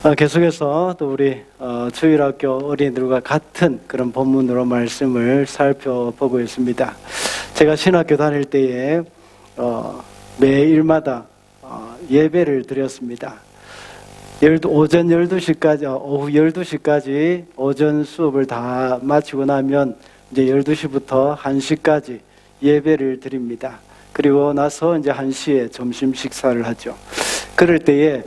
계속해서 또 우리 주일학교 어린이들과 같은 그런 본문으로 말씀을 살펴보고 있습니다. 제가 신학교 다닐 때에 매일마다 예배를 드렸습니다. 오전 12시까지, 오후 12시까지 오전 수업을 다 마치고 나면 이제 12시부터 1시까지 예배를 드립니다. 그리고 나서 이제 1시에 점심 식사를 하죠. 그럴 때에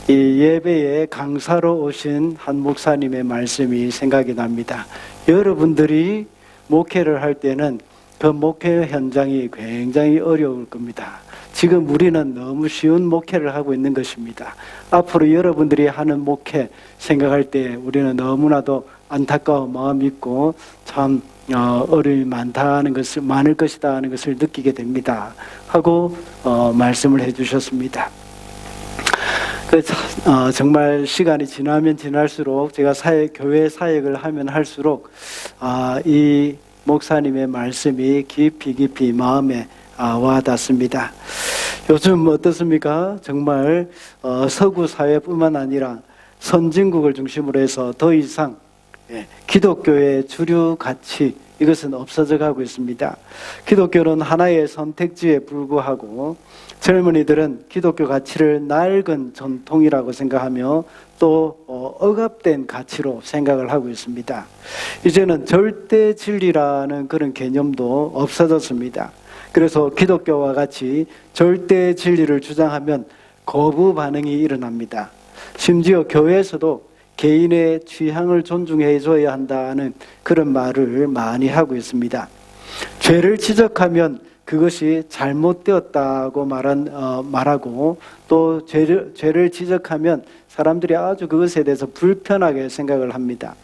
이 예배에 강사로 오신 한 목사님의 말씀이 생각이 납니다. 여러분들이 목회를 할 때는 그 목회 현장이 굉장히 어려울 겁니다. 지금 우리는 너무 쉬운 목회를 하고 있는 것입니다. 앞으로 여러분들이 하는 목회 생각할 때 우리는 너무나도 안타까운 마음이 있고 참 어려움이 많을 것이다 하는 것을 느끼게 됩니다. 하고 말씀을 해주셨습니다. 정말 시간이 지나면 지날수록 제가 교회 사역을 하면 할수록 이 목사님의 말씀이 깊이 마음에 와닿습니다. 요즘 어떻습니까? 정말 서구 사회뿐만 아니라 선진국을 중심으로 해서 더 이상 기독교의 주류 가치 이것은 없어져 가고 있습니다. 기독교는 하나의 선택지에 불과하고 젊은이들은 기독교 가치를 낡은 전통이라고 생각하며 또 억압된 가치로 생각을 하고 있습니다. 이제는 절대 진리라는 그런 개념도 없어졌습니다. 그래서 기독교와 같이 절대 진리를 주장하면 거부 반응이 일어납니다. 심지어 교회에서도 개인의 취향을 존중해 줘야 한다는 그런 말을 많이 하고 있습니다. 죄를 지적하면 그것이 잘못되었다고 말하고 또 죄를 지적하면 사람들이 아주 그것에 대해서 불편하게 생각을 합니다.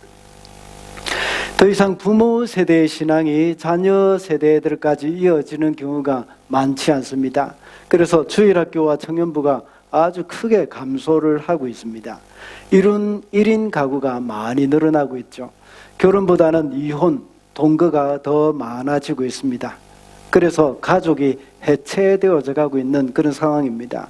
더 이상 부모 세대의 신앙이 자녀 세대들까지 이어지는 경우가 많지 않습니다. 그래서 주일학교와 청년부가 아주 크게 감소를 하고 있습니다. 1인 가구가 많이 늘어나고 있죠. 결혼보다는 이혼, 동거가 더 많아지고 있습니다. 그래서 가족이 해체되어져 가고 있는 그런 상황입니다.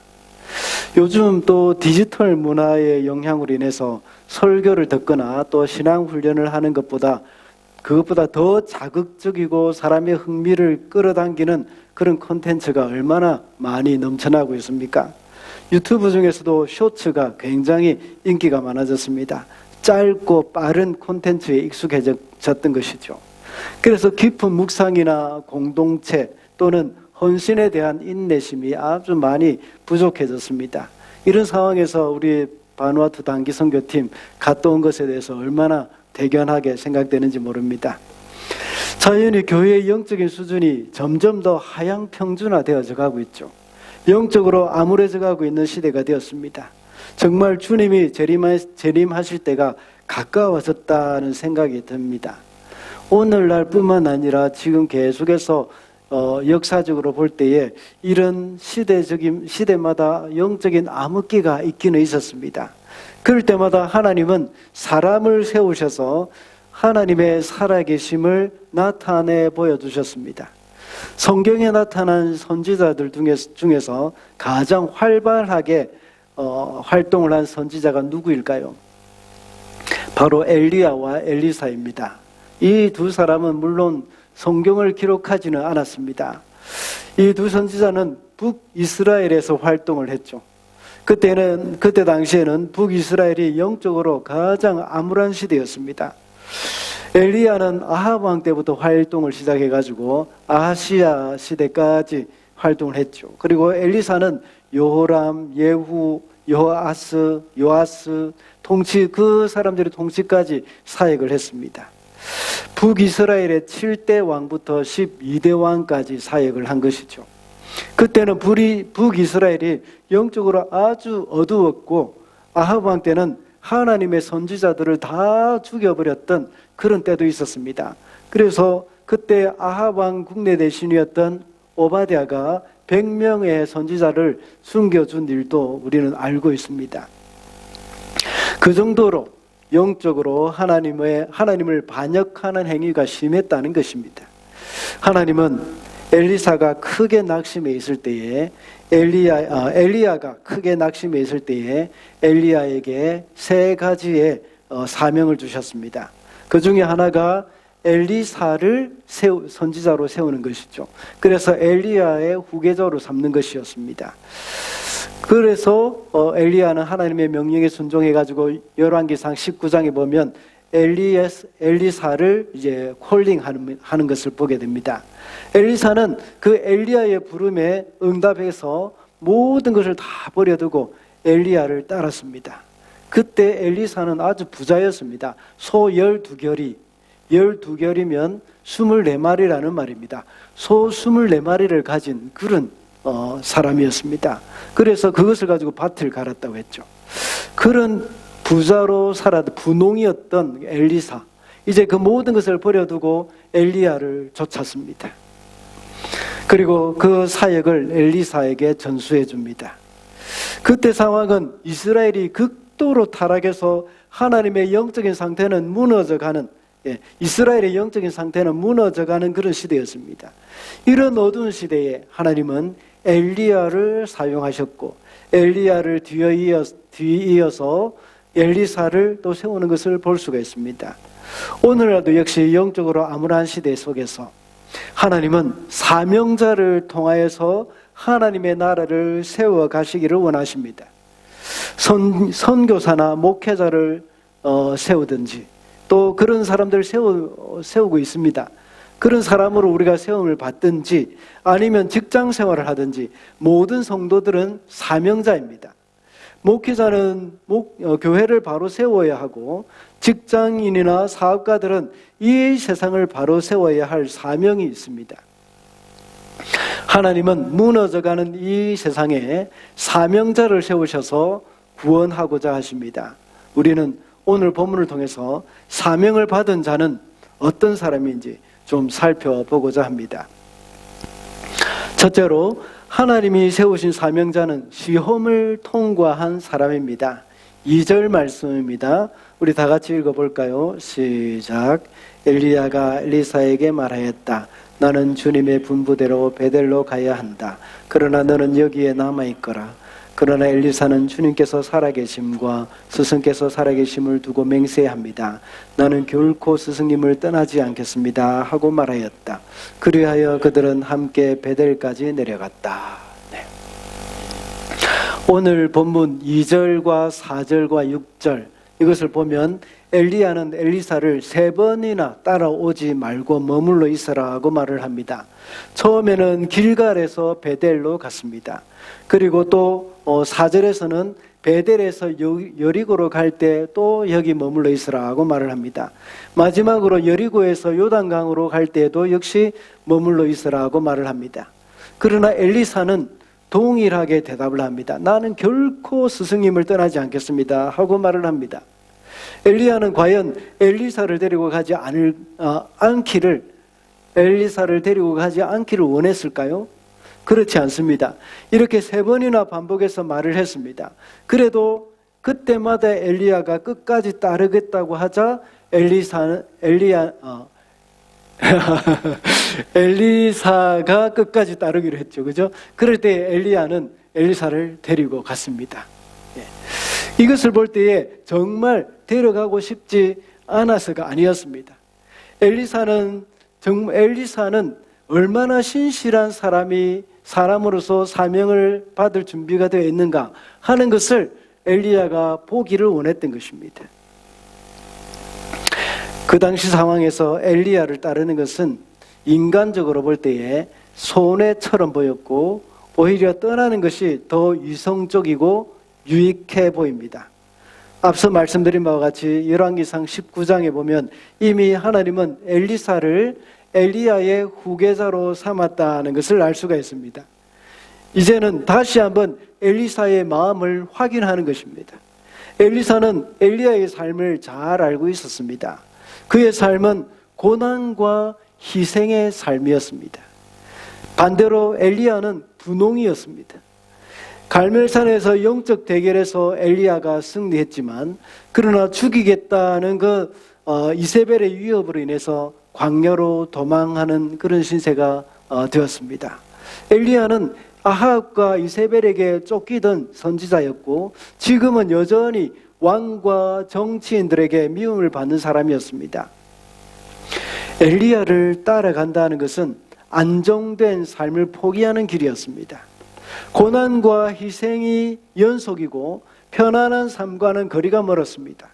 요즘 또 디지털 문화의 영향으로 인해서 설교를 듣거나 또 신앙훈련을 하는 그것보다 더 자극적이고 사람의 흥미를 끌어당기는 그런 콘텐츠가 얼마나 많이 넘쳐나고 있습니까? 유튜브 중에서도 쇼츠가 굉장히 인기가 많아졌습니다. 짧고 빠른 콘텐츠에 익숙해졌던 것이죠. 그래서 깊은 묵상이나 공동체 또는 헌신에 대한 인내심이 아주 많이 부족해졌습니다. 이런 상황에서 우리 바누아투 단기 선교팀 갔다 온 것에 대해서 얼마나 대견하게 생각되는지 모릅니다. 자연히 교회의 영적인 수준이 점점 더 하향 평준화되어져 가고 있죠. 영적으로 암울해져 가고 있는 시대가 되었습니다. 정말 주님이 재림하실 때가 가까워졌다는 생각이 듭니다. 오늘날 뿐만 아니라 지금 계속해서 역사적으로 볼 때에 이런 시대마다 영적인 암흑기가 있기는 있었습니다. 그럴 때마다 하나님은 사람을 세우셔서 하나님의 살아계심을 나타내 보여주셨습니다. 성경에 나타난 선지자들 중에서 가장 활발하게 활동을 한 선지자가 누구일까요? 바로 엘리야와 엘리사입니다. 이 두 사람은 물론 성경을 기록하지는 않았습니다. 이 두 선지자는 북이스라엘에서 활동을 했죠. 그때 당시에는 북이스라엘이 영적으로 가장 암울한 시대였습니다. 엘리야는 아합 왕 때부터 활동을 시작해가지고 아하시야 시대까지 활동을 했죠. 그리고 엘리사는 여호람, 예후, 요아스 그 사람들의 통치까지 사역을 했습니다. 북이스라엘의 7대 왕부터 12대 왕까지 사역을 한 것이죠. 그때는 북이스라엘이 영적으로 아주 어두웠고 아합 왕 때는 하나님의 선지자들을 다 죽여버렸던 그런 때도 있었습니다. 그래서 그때 아합 왕 국내 대신이었던 오바댜가 100명의 선지자를 숨겨준 일도 우리는 알고 있습니다. 그 정도로 영적으로 하나님을 반역하는 행위가 심했다는 것입니다. 하나님은 엘리사가 크게 낙심해 있을 때에 엘리야가 크게 낙심해 있을 때에 엘리야에게 세 가지의 사명을 주셨습니다. 그 중에 하나가 엘리사를 선지자로 세우는 것이죠. 그래서 엘리야의 후계자로 삼는 것이었습니다. 그래서 엘리야는 하나님의 명령에 순종해가지고 열왕기상 19장에 보면 엘리사를 이제 콜링하는 것을 보게 됩니다. 엘리사는 그 엘리야의 부름에 응답해서 모든 것을 다 버려두고 엘리야를 따랐습니다. 그때 엘리사는 아주 부자였습니다. 소 12결이 12결이면 24마리라는 말입니다. 소 24마리를 가진 그런 사람이었습니다. 그래서 그것을 가지고 밭을 갈았다고 했죠. 그런 부자로 살아도 분홍이었던 엘리사, 이제 그 모든 것을 버려두고 엘리야를 쫓았습니다. 그리고 그 사역을 엘리사에게 전수해 줍니다. 그때 상황은 이스라엘이 극도로 타락해서 하나님의 영적인 상태는 무너져가는, 이스라엘의 영적인 상태는 무너져가는 그런 시대였습니다. 이런 어두운 시대에 하나님은 엘리야를 사용하셨고 엘리야를 뒤이어서 엘리사를 또 세우는 것을 볼 수가 있습니다. 오늘날도 역시 영적으로 암울한 시대 속에서 하나님은 사명자를 통하여서 하나님의 나라를 세워 가시기를 원하십니다. 선교사나 목회자를 세우든지 또 그런 사람들을 세우고 있습니다. 그런 사람으로 우리가 세움을 받든지 아니면 직장 생활을 하든지 모든 성도들은 사명자입니다. 목회자는 교회를 바로 세워야 하고 직장인이나 사업가들은 이 세상을 바로 세워야 할 사명이 있습니다. 하나님은 무너져가는 이 세상에 사명자를 세우셔서 구원하고자 하십니다. 우리는 오늘 본문을 통해서 사명을 받은 자는 어떤 사람인지 좀 살펴보고자 합니다. 첫째로 하나님이 세우신 사명자는 시험을 통과한 사람입니다. 2절 말씀입니다. 우리 다 같이 읽어볼까요? 시작. 엘리야가 엘리사에게 말하였다. 나는 주님의 분부대로 베델로 가야 한다. 그러나 너는 여기에 남아있거라. 그러나 엘리사는 주님께서 살아계심과 스승께서 살아계심을 두고 맹세합니다. 나는 결코 스승님을 떠나지 않겠습니다 하고 말하였다. 그리하여 그들은 함께 베델까지 내려갔다. 네. 오늘 본문 2절과 4절과 6절 이것을 보면 엘리야는 엘리사를 3번이나 따라오지 말고 머물러 있으라고 말을 합니다. 처음에는 길갈에서 베델로 갔습니다. 그리고 또 4절에서는 베델에서 여리고로 갈 때 또 여기 머물러 있으라고 말을 합니다. 마지막으로 여리고에서 요단강으로 갈 때도 역시 머물러 있으라고 말을 합니다. 그러나 엘리사는 동일하게 대답을 합니다. 나는 결코 스승님을 떠나지 않겠습니다 하고 말을 합니다. 엘리야는 과연 엘리사를 데리고 가지 않기를 원했을까요? 그렇지 않습니다. 이렇게 3번이나 반복해서 말을 했습니다. 그래도 그때마다 엘리야가 끝까지 따르겠다고 하자 엘리사가 끝까지 따르기로 했죠. 그죠? 그럴 때 엘리야는 엘리사를 데리고 갔습니다. 이것을 볼 때에 정말 데려가고 싶지 않아서가 아니었습니다. 엘리사는 얼마나 신실한 사람으로서 사명을 받을 준비가 되어 있는가 하는 것을 엘리야가 보기를 원했던 것입니다. 그 당시 상황에서 엘리야를 따르는 것은 인간적으로 볼 때에 손해처럼 보였고 오히려 떠나는 것이 더 이성적이고 유익해 보입니다. 앞서 말씀드린 바와 같이 열왕기상 19장에 보면 이미 하나님은 엘리사를 엘리야의 후계자로 삼았다는 것을 알 수가 있습니다. 이제는 다시 한번 엘리사의 마음을 확인하는 것입니다. 엘리사는 엘리야의 삶을 잘 알고 있었습니다. 그의 삶은 고난과 희생의 삶이었습니다. 반대로 엘리야는 분홍이었습니다. 갈멜산에서 영적 대결에서 엘리야가 승리했지만 그러나 죽이겠다는 그 이세벨의 위협으로 인해서 광야로 도망하는 그런 신세가 되었습니다. 엘리야는 아합과 이세벨에게 쫓기던 선지자였고 지금은 여전히 왕과 정치인들에게 미움을 받는 사람이었습니다. 엘리야를 따라간다는 것은 안정된 삶을 포기하는 길이었습니다. 고난과 희생이 연속이고 편안한 삶과는 거리가 멀었습니다.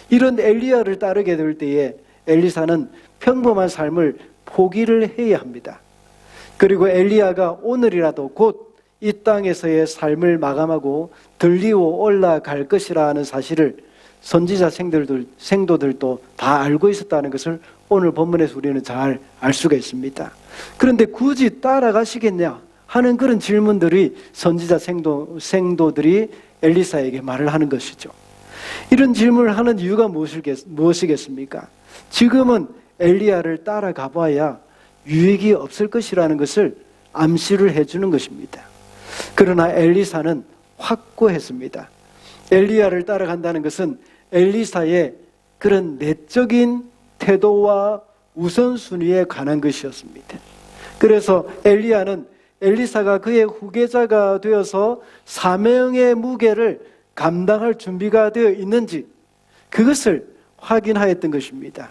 이런 엘리야를 따르게 될 때에 엘리사는 평범한 삶을 포기를 해야 합니다. 그리고 엘리야가 오늘이라도 곧 이 땅에서의 삶을 마감하고 들리고 올라갈 것이라는 사실을 선지자 생도들도 다 알고 있었다는 것을 오늘 본문에서 우리는 잘 알 수가 있습니다. 그런데 굳이 따라가시겠냐 하는 그런 질문들이 선지자 생도들이 엘리사에게 말을 하는 것이죠. 이런 질문을 하는 이유가 무엇이겠습니까? 지금은 엘리야를 따라가 봐야 유익이 없을 것이라는 것을 암시를 해주는 것입니다. 그러나 엘리사는 확고했습니다. 엘리야를 따라간다는 것은 엘리사의 그런 내적인 태도와 우선순위에 관한 것이었습니다. 그래서 엘리야는 엘리사가 그의 후계자가 되어서 사명의 무게를 감당할 준비가 되어 있는지 그것을 확인하였던 것입니다.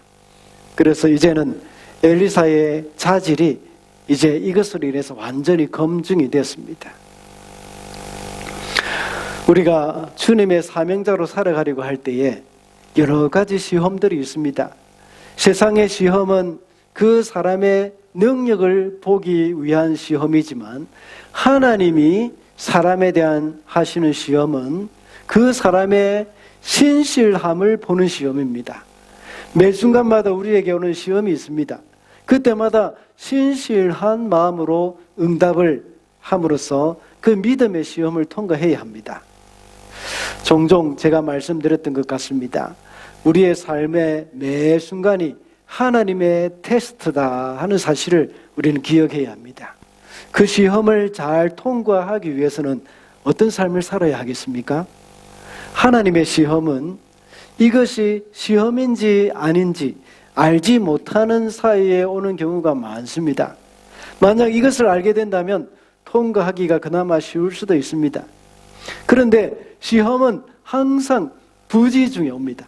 그래서 이제는 엘리사의 자질이 이제 이것으로 인해서 완전히 검증이 됐습니다. 우리가 주님의 사명자로 살아가려고 할 때에 여러 가지 시험들이 있습니다. 세상의 시험은 그 사람의 능력을 보기 위한 시험이지만 하나님이 사람에 대한 하시는 시험은 그 사람의 신실함을 보는 시험입니다. 매 순간마다 우리에게 오는 시험이 있습니다. 그때마다 신실한 마음으로 응답을 함으로써 그 믿음의 시험을 통과해야 합니다. 종종 제가 말씀드렸던 것 같습니다. 우리의 삶의 매 순간이 하나님의 테스트다 하는 사실을 우리는 기억해야 합니다. 그 시험을 잘 통과하기 위해서는 어떤 삶을 살아야 하겠습니까? 하나님의 시험은 이것이 시험인지 아닌지 알지 못하는 사이에 오는 경우가 많습니다. 만약 이것을 알게 된다면 통과하기가 그나마 쉬울 수도 있습니다. 그런데 시험은 항상 부지 중에 옵니다.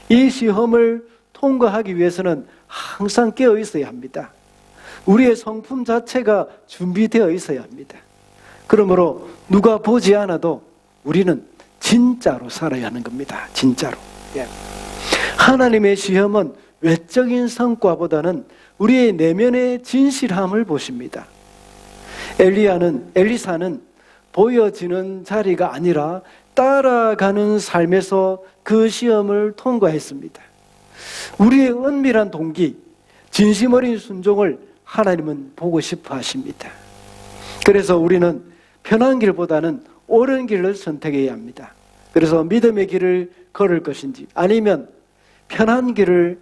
이 시험을 통과하기 위해서는 항상 깨어 있어야 합니다. 우리의 성품 자체가 준비되어 있어야 합니다. 그러므로 누가 보지 않아도 우리는 진짜로 살아야 하는 겁니다. 진짜로. 하나님의 시험은 외적인 성과보다는 우리의 내면의 진실함을 보십니다. 엘리사는 보여지는 자리가 아니라 따라가는 삶에서 그 시험을 통과했습니다. 우리의 은밀한 동기, 진심 어린 순종을 하나님은 보고 싶어 하십니다. 그래서 우리는 편한 길보다는 옳은 길을 선택해야 합니다. 그래서 믿음의 길을 걸을 것인지 아니면 편한 길을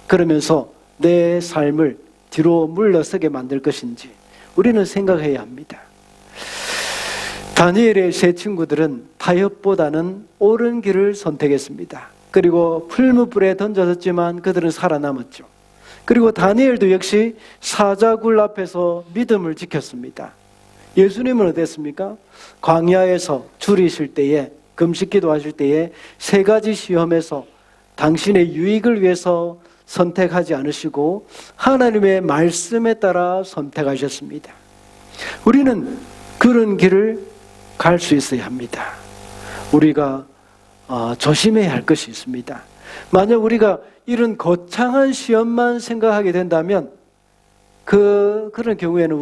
걸으면서 내 삶을 뒤로 물러서게 만들 것인지 우리는 생각해야 합니다. 다니엘의 세 친구들은 타협보다는 옳은 길을 선택했습니다. 그리고 풀무불에 던져졌지만 그들은 살아남았죠. 그리고 다니엘도 역시 사자굴 앞에서 믿음을 지켰습니다. 예수님은 어땠습니까? 광야에서 줄이실 때에 금식기도 하실 때에 세 가지 시험에서 당신의 유익을 위해서 선택하지 않으시고 하나님의 말씀에 따라 선택하셨습니다. 우리는 그런 길을 갈 수 있어야 합니다. 우리가 조심해야 할 것이 있습니다. 만약 우리가 이런 거창한 시험만 생각하게 된다면 그런 경우에는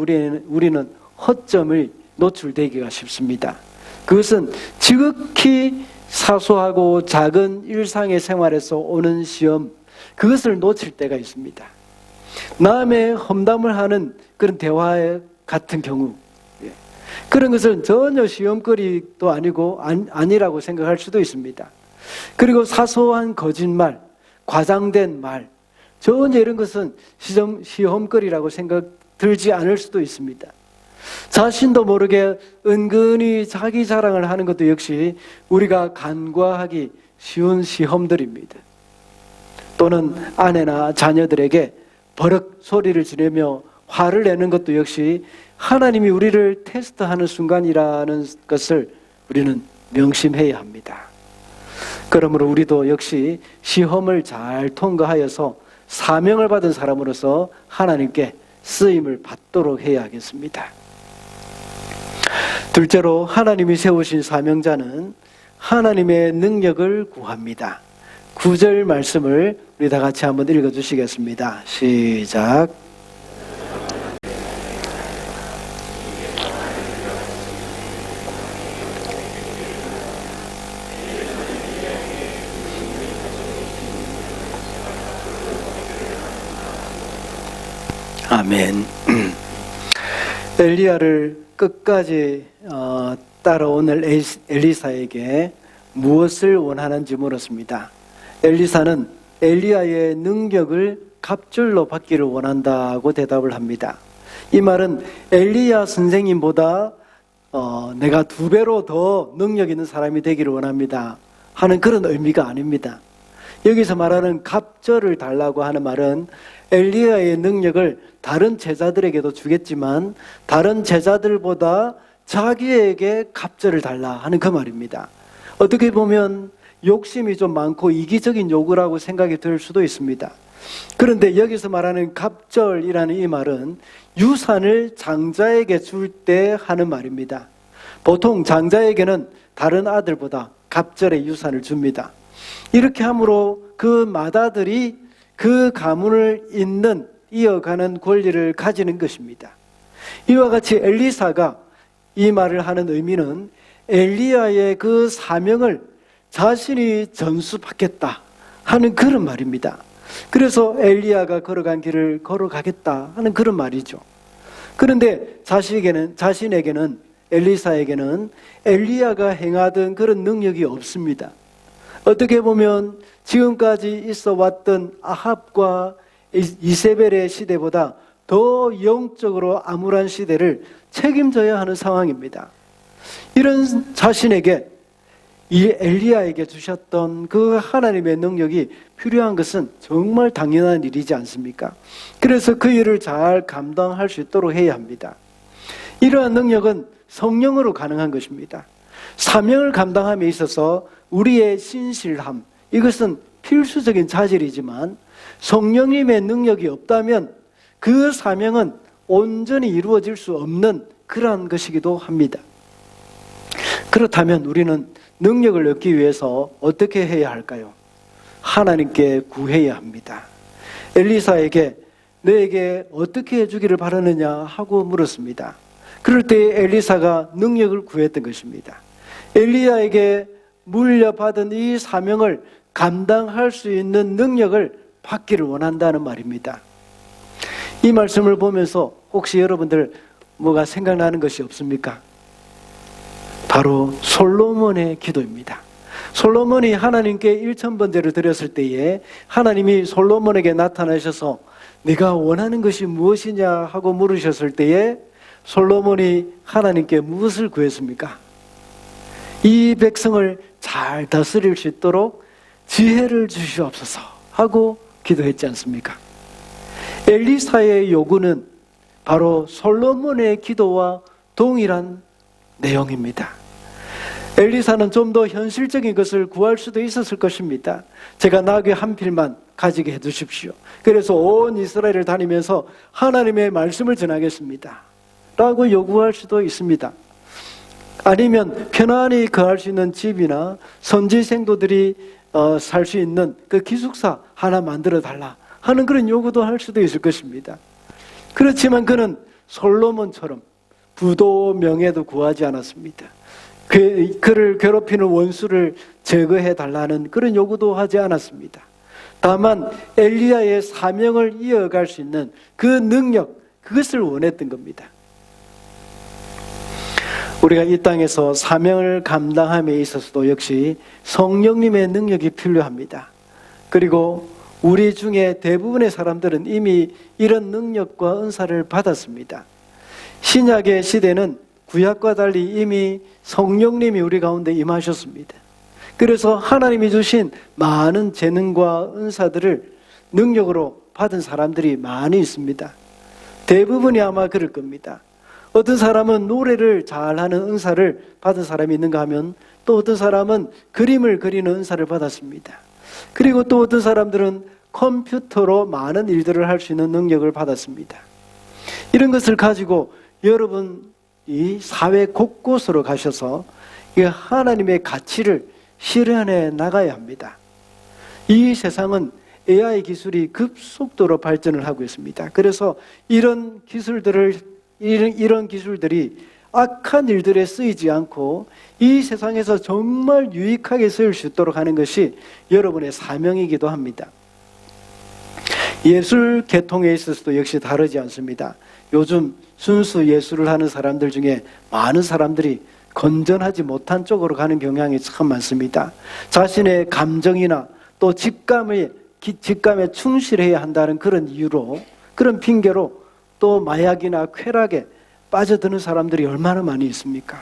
우리는 허점을 노출되기가 쉽습니다. 그것은 지극히 사소하고 작은 일상의 생활에서 오는 시험, 그것을 놓칠 때가 있습니다. 남의 험담을 하는 그런 대화 같은 경우, 그런 것은 전혀 시험거리도 아니고 아니라고 생각할 수도 있습니다. 그리고 사소한 거짓말, 과장된 말, 전혀 이런 것은 시험거리라고 생각 들지 않을 수도 있습니다. 자신도 모르게 은근히 자기 자랑을 하는 것도 역시 우리가 간과하기 쉬운 시험들입니다. 또는 아내나 자녀들에게 버럭 소리를 지르며 화를 내는 것도 역시 하나님이 우리를 테스트하는 순간이라는 것을 우리는 명심해야 합니다. 그러므로 우리도 역시 시험을 잘 통과하여서 사명을 받은 사람으로서 하나님께 쓰임을 받도록 해야 하겠습니다. 둘째로 하나님이 세우신 사명자는 하나님의 능력을 구합니다. 9절 말씀을 우리 다 같이 한번 읽어주시겠습니다. 시작. 아멘. 엘리야를 끝까지 따라오는 엘리사에게 무엇을 원하는지 물었습니다. 엘리사는 엘리야의 능력을 갑절로 받기를 원한다고 대답을 합니다. 이 말은 엘리야 선생님보다 내가 2배로 더 능력 있는 사람이 되기를 원합니다 하는 그런 의미가 아닙니다. 여기서 말하는 갑절을 달라고 하는 말은 엘리야의 능력을 다른 제자들에게도 주겠지만 다른 제자들보다 자기에게 갑절을 달라 하는 그 말입니다. 어떻게 보면 욕심이 좀 많고 이기적인 요구라고 생각이 들 수도 있습니다. 그런데 여기서 말하는 갑절이라는 이 말은 유산을 장자에게 줄 때 하는 말입니다. 보통 장자에게는 다른 아들보다 갑절의 유산을 줍니다. 이렇게 함으로 그 맏아들이 그 가문을 이어가는 권리를 가지는 것입니다. 이와 같이 엘리사가 이 말을 하는 의미는 엘리야의 그 사명을 자신이 전수받겠다 하는 그런 말입니다. 그래서 엘리야가 걸어간 길을 걸어가겠다 하는 그런 말이죠. 그런데 자신에게는 엘리사에게는 엘리야가 행하던 그런 능력이 없습니다. 어떻게 보면 지금까지 있어 왔던 아합과 이세벨의 시대보다 더 영적으로 암울한 시대를 책임져야 하는 상황입니다. 이런 자신에게 이 엘리야에게 주셨던 그 하나님의 능력이 필요한 것은 정말 당연한 일이지 않습니까? 그래서 그 일을 잘 감당할 수 있도록 해야 합니다. 이러한 능력은 성령으로 가능한 것입니다. 사명을 감당함에 있어서 우리의 신실함, 이것은 필수적인 자질이지만 성령님의 능력이 없다면 그 사명은 온전히 이루어질 수 없는 그러한 것이기도 합니다. 그렇다면 우리는 능력을 얻기 위해서 어떻게 해야 할까요? 하나님께 구해야 합니다. 엘리사에게 너에게 어떻게 해주기를 바라느냐 하고 물었습니다. 그럴 때 엘리사가 능력을 구했던 것입니다. 엘리야에게 물려받은 이 사명을 감당할 수 있는 능력을 받기를 원한다는 말입니다. 이 말씀을 보면서 혹시 여러분들 뭐가 생각나는 것이 없습니까? 바로 솔로몬의 기도입니다. 솔로몬이 하나님께 1000번제를 드렸을 때에 하나님이 솔로몬에게 나타나셔서 네가 원하는 것이 무엇이냐 하고 물으셨을 때에 솔로몬이 하나님께 무엇을 구했습니까? 이 백성을 잘 다스릴 수 있도록 지혜를 주시옵소서 하고 기도했지 않습니까? 엘리사의 요구는 바로 솔로몬의 기도와 동일한 내용입니다. 엘리사는 좀 더 현실적인 것을 구할 수도 있었을 것입니다. 제가 나귀 한 필만 가지게 해주십시오. 그래서 온 이스라엘을 다니면서 하나님의 말씀을 전하겠습니다 라고 요구할 수도 있습니다. 아니면 편안히 거할 수 있는 집이나 선지 생도들이 살 수 있는 그 기숙사 하나 만들어 달라 하는 그런 요구도 할 수도 있을 것입니다. 그렇지만 그는 솔로몬처럼 부도 명예도 구하지 않았습니다. 그를 괴롭히는 원수를 제거해 달라는 그런 요구도 하지 않았습니다. 다만 엘리야의 사명을 이어갈 수 있는 그 능력, 그것을 원했던 겁니다. 우리가 이 땅에서 사명을 감당함에 있어서도 역시 성령님의 능력이 필요합니다. 그리고 우리 중에 대부분의 사람들은 이미 이런 능력과 은사를 받았습니다. 신약의 시대는 구약과 달리 이미 성령님이 우리 가운데 임하셨습니다. 그래서 하나님이 주신 많은 재능과 은사들을 능력으로 받은 사람들이 많이 있습니다. 대부분이 아마 그럴 겁니다. 어떤 사람은 노래를 잘하는 은사를 받은 사람이 있는가 하면 또 어떤 사람은 그림을 그리는 은사를 받았습니다. 그리고 또 어떤 사람들은 컴퓨터로 많은 일들을 할 수 있는 능력을 받았습니다. 이런 것을 가지고 여러분이 사회 곳곳으로 가셔서 하나님의 가치를 실현해 나가야 합니다. 이 세상은 AI 기술이 급속도로 발전을 하고 있습니다. 그래서 이런 기술들이 악한 일들에 쓰이지 않고 이 세상에서 정말 유익하게 쓰일 수 있도록 하는 것이 여러분의 사명이기도 합니다. 예술 계통에 있어서도 역시 다르지 않습니다. 요즘 순수 예술을 하는 사람들 중에 많은 사람들이 건전하지 못한 쪽으로 가는 경향이 참 많습니다. 자신의 감정이나 또 직감에 충실해야 한다는 그런 이유로, 그런 핑계로 또 마약이나 쾌락에 빠져드는 사람들이 얼마나 많이 있습니까?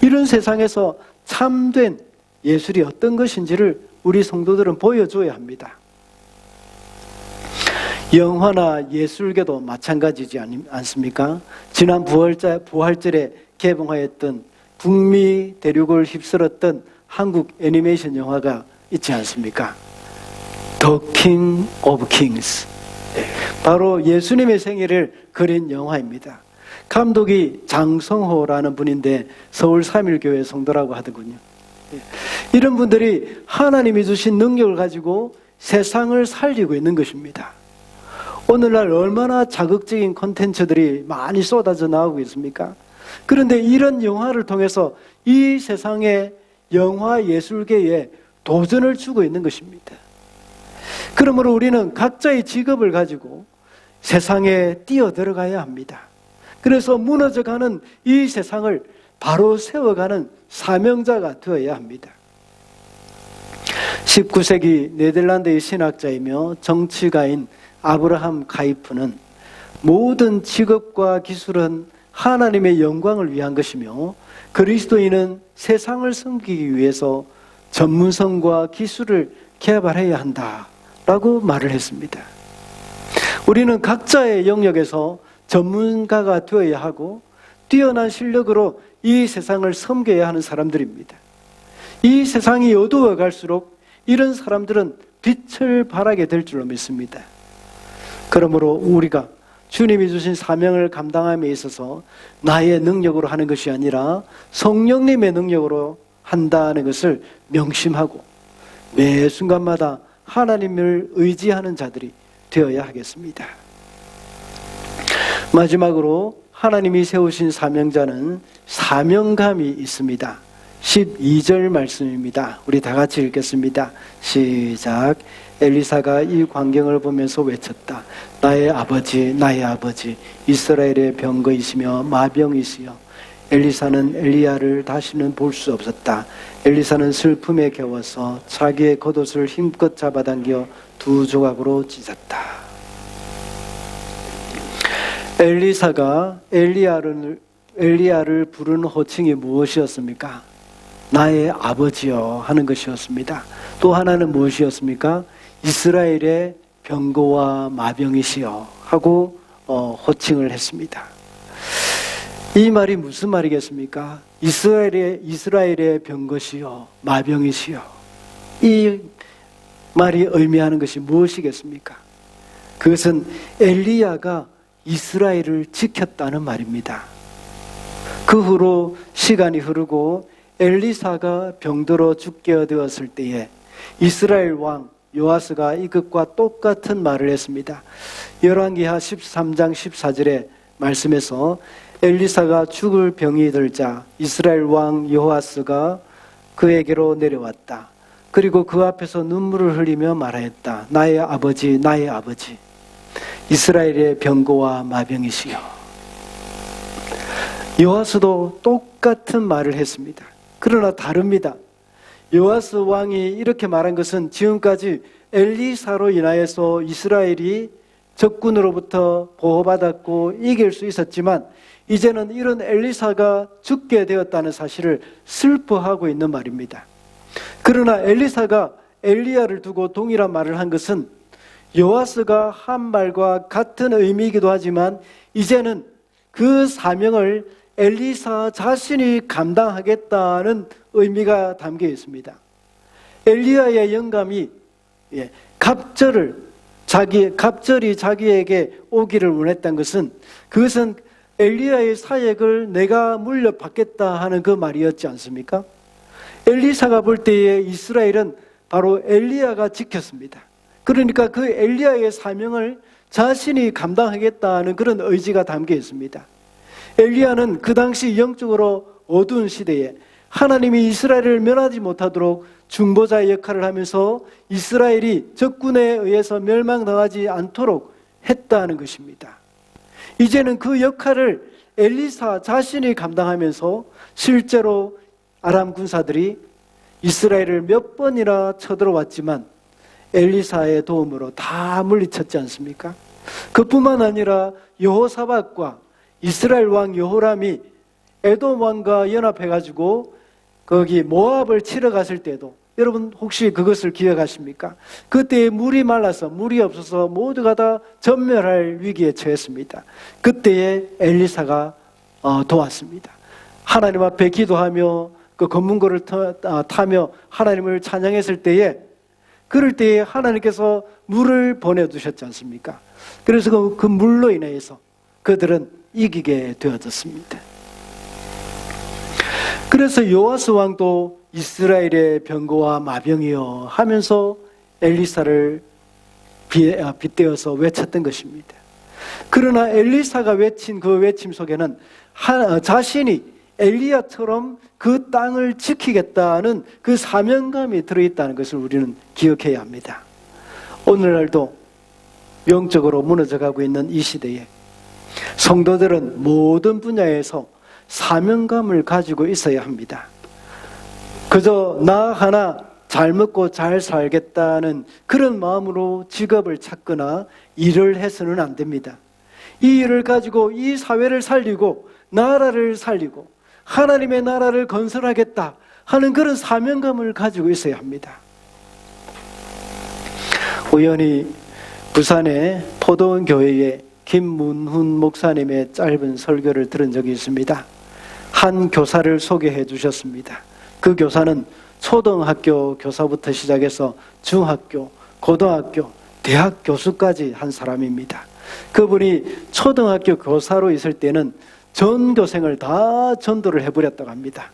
이런 세상에서 참된 예술이 어떤 것인지를 우리 성도들은 보여줘야 합니다. 영화나 예술계도 마찬가지지 않습니까? 지난 부활절에 개봉하였던 북미 대륙을 휩쓸었던 한국 애니메이션 영화가 있지 않습니까? The King of Kings. 바로 예수님의 생애를 그린 영화입니다. 감독이 장성호라는 분인데 서울 3.1교회 성도라고 하더군요. 이런 분들이 하나님이 주신 능력을 가지고 세상을 살리고 있는 것입니다. 오늘날 얼마나 자극적인 콘텐츠들이 많이 쏟아져 나오고 있습니까? 그런데 이런 영화를 통해서 이 세상의 영화 예술계에 도전을 주고 있는 것입니다. 그러므로 우리는 각자의 직업을 가지고 세상에 뛰어들어가야 합니다. 그래서 무너져가는 이 세상을 바로 세워가는 사명자가 되어야 합니다. 19세기 네덜란드의 신학자이며 정치가인 아브라함 카이프는 모든 직업과 기술은 하나님의 영광을 위한 것이며 그리스도인은 세상을 섬기기 위해서 전문성과 기술을 개발해야 한다라고 말을 했습니다. 우리는 각자의 영역에서 전문가가 되어야 하고 뛰어난 실력으로 이 세상을 섬겨야 하는 사람들입니다. 이 세상이 어두워 갈수록 이런 사람들은 빛을 발하게 될 줄로 믿습니다. 그러므로 우리가 주님이 주신 사명을 감당함에 있어서 나의 능력으로 하는 것이 아니라 성령님의 능력으로 한다는 것을 명심하고 매 순간마다 하나님을 의지하는 자들이 되어야 하겠습니다. 마지막으로 하나님이 세우신 사명자는 사명감이 있습니다. 12절 말씀입니다. 우리 다 같이 읽겠습니다. 시작. 엘리사가 이 광경을 보면서 외쳤다. 나의 아버지, 나의 아버지, 이스라엘의 병거이시며 마병이시여. 엘리사는 엘리야를 다시는 볼 수 없었다. 엘리사는 슬픔에 겨워서 자기의 겉옷을 힘껏 잡아당겨 두 조각으로 찢었다. 엘리사가 엘리야를 부르는 호칭이 무엇이었습니까? 나의 아버지여 하는 것이었습니다. 또 하나는 무엇이었습니까? 이스라엘의 병거와 마병이시여 하고 호칭을 했습니다. 이 말이 무슨 말이겠습니까? 이스라엘의 병거시여 마병이시여, 이 말이 의미하는 것이 무엇이겠습니까? 그것은 엘리야가 이스라엘을 지켰다는 말입니다. 그 후로 시간이 흐르고 엘리사가 병들어 죽게 되었을 때에 이스라엘 왕 요아스가 이것과 똑같은 말을 했습니다. 열왕기하 13장 14절의 말씀에서 엘리사가 죽을 병이 들자 이스라엘 왕 요아스가 그에게로 내려왔다. 그리고 그 앞에서 눈물을 흘리며 말하였다. 나의 아버지, 나의 아버지, 이스라엘의 병거와 마병이시여. 요아스도 똑같은 말을 했습니다. 그러나 다릅니다. 요아스 왕이 이렇게 말한 것은 지금까지 엘리사로 인하여서 이스라엘이 적군으로부터 보호받았고 이길 수 있었지만 이제는 이런 엘리사가 죽게 되었다는 사실을 슬퍼하고 있는 말입니다. 그러나 엘리사가 엘리야를 두고 동일한 말을 한 것은 요아스가 한 말과 같은 의미이기도 하지만 이제는 그 사명을 엘리사 자신이 감당하겠다는 의미가 담겨 있습니다. 엘리야의 영감이 갑절이 자기에게 오기를 원했던 그것은 엘리야의 사역을 내가 물려받겠다 하는 그 말이었지 않습니까? 엘리사가 볼 때에 이스라엘은 바로 엘리야가 지켰습니다. 그러니까 그 엘리야의 사명을 자신이 감당하겠다는 그런 의지가 담겨 있습니다. 엘리야는 그 당시 영적으로 어두운 시대에 하나님이 이스라엘을 멸하지 못하도록 중보자의 역할을 하면서 이스라엘이 적군에 의해서 멸망당하지 않도록 했다는 것입니다. 이제는 그 역할을 엘리사 자신이 감당하면서 실제로 아람 군사들이 이스라엘을 몇 번이나 쳐들어왔지만 엘리사의 도움으로 다 물리쳤지 않습니까? 그뿐만 아니라 여호사밧과 이스라엘 왕 여호람이 에돔 왕과 연합해가지고 거기 모압을 치러 갔을 때도 여러분 혹시 그것을 기억하십니까? 그때 물이 말라서 물이 없어서 모두가 다 전멸할 위기에 처했습니다. 그때에 엘리사가 도왔습니다. 하나님 앞에 기도하며 그 검문고를 타며 하나님을 찬양했을 때에 그럴 때에 하나님께서 물을 보내두셨지 않습니까? 그래서 그 물로 인해서 그들은 이기게 되어졌습니다. 그래서 요아스 왕도 이스라엘의 병거와 마병이여 하면서 엘리사를 빗대어서 외쳤던 것입니다. 그러나 엘리사가 외친 그 외침 속에는 자신이 엘리야처럼 그 땅을 지키겠다는 그 사명감이 들어있다는 것을 우리는 기억해야 합니다. 오늘날도 영적으로 무너져가고 있는 이 시대에 성도들은 모든 분야에서 사명감을 가지고 있어야 합니다. 그저 나 하나 잘 먹고 잘 살겠다는 그런 마음으로 직업을 찾거나 일을 해서는 안 됩니다. 이 일을 가지고 이 사회를 살리고 나라를 살리고 하나님의 나라를 건설하겠다 하는 그런 사명감을 가지고 있어야 합니다. 우연히 부산의 포도원 교회에 김문훈 목사님의 짧은 설교를 들은 적이 있습니다. 한 교사를 소개해 주셨습니다. 그 교사는 초등학교 교사부터 시작해서 중학교, 고등학교, 대학 교수까지 한 사람입니다. 그분이 초등학교 교사로 있을 때는 전교생을 다 전도를 해버렸다고 합니다.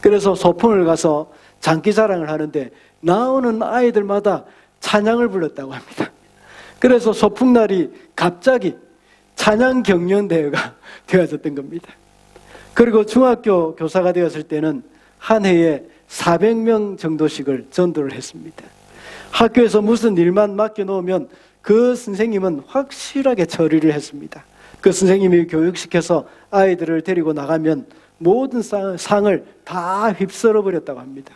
그래서 소풍을 가서 장기자랑을 하는데 나오는 아이들마다 찬양을 불렀다고 합니다. 그래서 소풍날이 갑자기 찬양 경연대회가 되어졌던 겁니다. 그리고 중학교 교사가 되었을 때는 한 해에 400명 정도씩을 전도를 했습니다. 학교에서 무슨 일만 맡겨놓으면 그 선생님은 확실하게 처리를 했습니다. 그 선생님이 교육시켜서 아이들을 데리고 나가면 모든 상을 다 휩쓸어 버렸다고 합니다.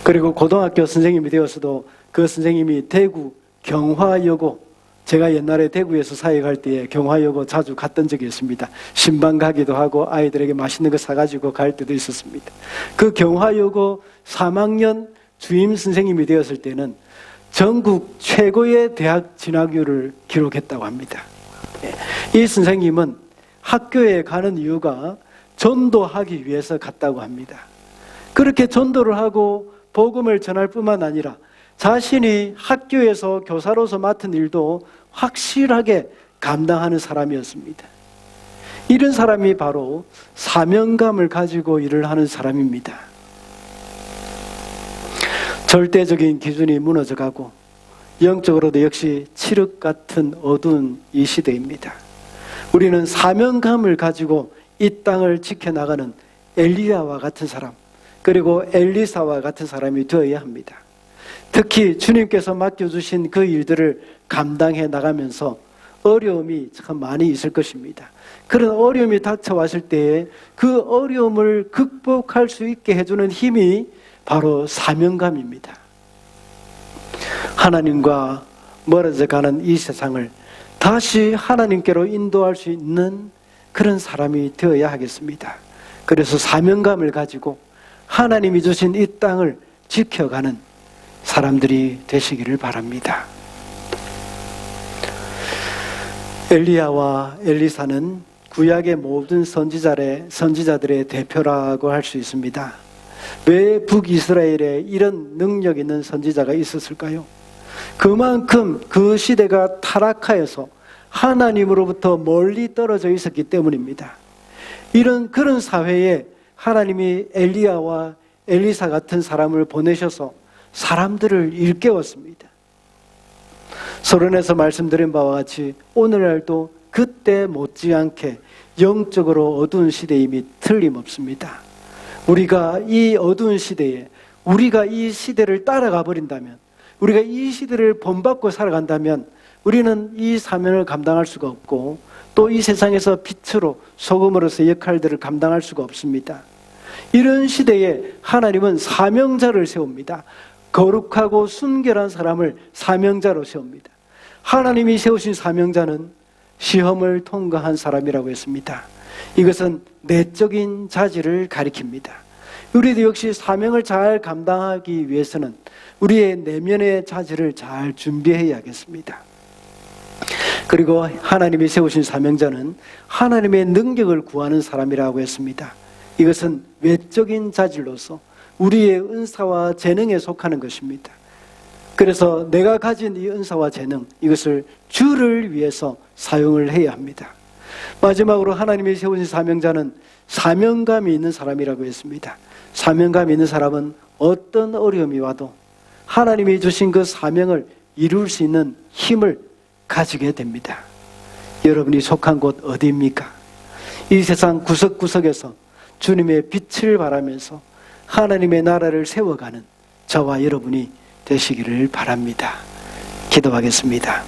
그리고 고등학교 선생님이 되어서도 그 선생님이 대구 경화여고, 제가 옛날에 대구에서 사역할 때에 경화여고 자주 갔던 적이 있습니다. 신방 가기도 하고 아이들에게 맛있는 거 사가지고 갈 때도 있었습니다. 그 경화여고 3학년 주임 선생님이 되었을 때는 전국 최고의 대학 진학률을 기록했다고 합니다. 이 선생님은 학교에 가는 이유가 전도하기 위해서 갔다고 합니다. 그렇게 전도를 하고 복음을 전할 뿐만 아니라 자신이 학교에서 교사로서 맡은 일도 확실하게 감당하는 사람이었습니다. 이런 사람이 바로 사명감을 가지고 일을 하는 사람입니다. 절대적인 기준이 무너져가고 영적으로도 역시 칠흑 같은 어두운 이 시대입니다. 우리는 사명감을 가지고 이 땅을 지켜나가는 엘리야와 같은 사람, 그리고 엘리사와 같은 사람이 되어야 합니다. 특히 주님께서 맡겨주신 그 일들을 감당해 나가면서 어려움이 참 많이 있을 것입니다. 그런 어려움이 닥쳐왔을 때에 그 어려움을 극복할 수 있게 해주는 힘이 바로 사명감입니다. 하나님과 멀어져 가는 이 세상을 다시 하나님께로 인도할 수 있는 그런 사람이 되어야 하겠습니다. 그래서 사명감을 가지고 하나님이 주신 이 땅을 지켜가는 사람들이 되시기를 바랍니다. 엘리야와 엘리사는 구약의 모든 선지자들의 대표라고 할 수 있습니다. 왜 북이스라엘에 이런 능력 있는 선지자가 있었을까요? 그만큼 그 시대가 타락하여서 하나님으로부터 멀리 떨어져 있었기 때문입니다. 그런 사회에 하나님이 엘리야와 엘리사 같은 사람을 보내셔서 사람들을 일깨웠습니다. 서론에서 말씀드린 바와 같이 오늘날도 그때 못지않게 영적으로 어두운 시대임이 틀림없습니다. 우리가 이 어두운 시대에 우리가 이 시대를 따라가 버린다면, 우리가 이 시대를 본받고 살아간다면 우리는 이 사명을 감당할 수가 없고 또 이 세상에서 빛으로 소금으로서 역할들을 감당할 수가 없습니다. 이런 시대에 하나님은 사명자를 세웁니다. 거룩하고 순결한 사람을 사명자로 세웁니다. 하나님이 세우신 사명자는 시험을 통과한 사람이라고 했습니다. 이것은 내적인 자질을 가리킵니다. 우리도 역시 사명을 잘 감당하기 위해서는 우리의 내면의 자질을 잘 준비해야겠습니다. 그리고 하나님이 세우신 사명자는 하나님의 능력을 구하는 사람이라고 했습니다. 이것은 외적인 자질로서 우리의 은사와 재능에 속하는 것입니다. 그래서 내가 가진 이 은사와 재능, 이것을 주를 위해서 사용을 해야 합니다. 마지막으로 하나님이 세우신 사명자는 사명감이 있는 사람이라고 했습니다. 사명감이 있는 사람은 어떤 어려움이 와도 하나님이 주신 그 사명을 이룰 수 있는 힘을 가지게 됩니다. 여러분이 속한 곳 어디입니까? 이 세상 구석구석에서 주님의 빛을 발하면서 하나님의 나라를 세워가는 저와 여러분이 되시기를 바랍니다. 기도하겠습니다.